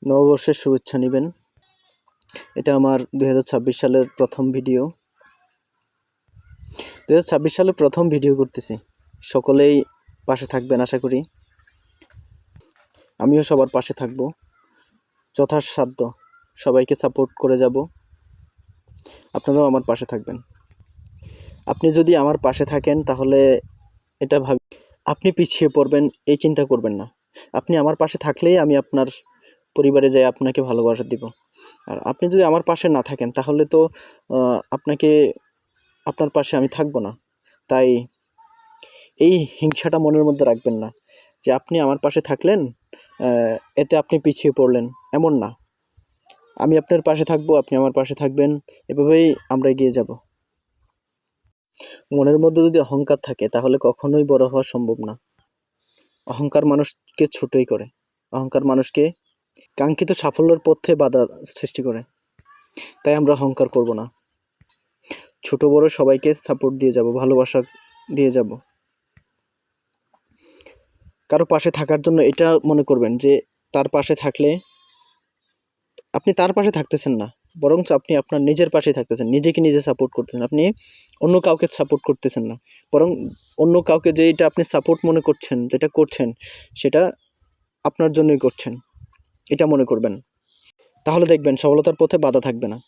নববর্ষের শুভেচ্ছা নেবেন। এটা আমার 2026 সালের প্রথম ভিডিও। 2026 সালে প্রথম ভিডিও করতেছি। সকলেই পাশে থাকবেন আশা করি। আমিও সবার পাশে থাকব, যথাসাধ্য সবাইকে সাপোর্ট করে যাব। আপনারাও আমার পাশে থাকবেন। আপনি যদি আমার পাশে থাকেন তাহলে এটা আপনি পিছিয়ে পড়বেন এই চিন্তা করবেন না। আপনি আমার পাশে থাকলেই আমি আপনার পরিবারে যাই আপনাকে ভালোবাসা দিব। আর আপনি যদি আমার পাশে না থাকেন তাহলে তো আপনার পাশে আমি থাকবো না। তাই এই হিংসাটা মনের মধ্যে রাখবেন না যে আপনি আমার পাশে থাকলেন, এতে আপনি পিছিয়ে পড়লেন, এমন না। আমি আপনার পাশে থাকবো, আপনি আমার পাশে থাকবেন, এভাবেই আমরা এগিয়ে যাব। মনের মধ্যে যদি অহংকার থাকে তাহলে কখনোই বড় হওয়া সম্ভব না। অহংকার মানুষকে ছোটই করে। অহংকার মানুষকে কাঙ্ক্ষিত সাফল্যের পথে বাধা সৃষ্টি করে। তাই আমরা অহংকার করব না। ছোট বড় সবাইকে সাপোর্ট দিয়ে যাব, ভালোবাসা দিয়ে যাব। কারো পাশে থাকার জন্য এটা মনে করবেন যে তার পাশে থাকলে আপনি তার পাশে থাকতেছেন না, বরঞ্চ আপনি আপনার নিজের পাশে থাকতেছেন, নিজেকে নিজে সাপোর্ট করতেছেন। আপনি অন্য কাউকে সাপোর্ট করতেছেন না, বরং অন্য কাউকে যেটা আপনি সাপোর্ট মনে করছেন, যেটা করছেন সেটা আপনার জন্যই করছেন, এটা মনে করবেন। তাহলে দেখবেন সফলতার পথে বাধা থাকবে না।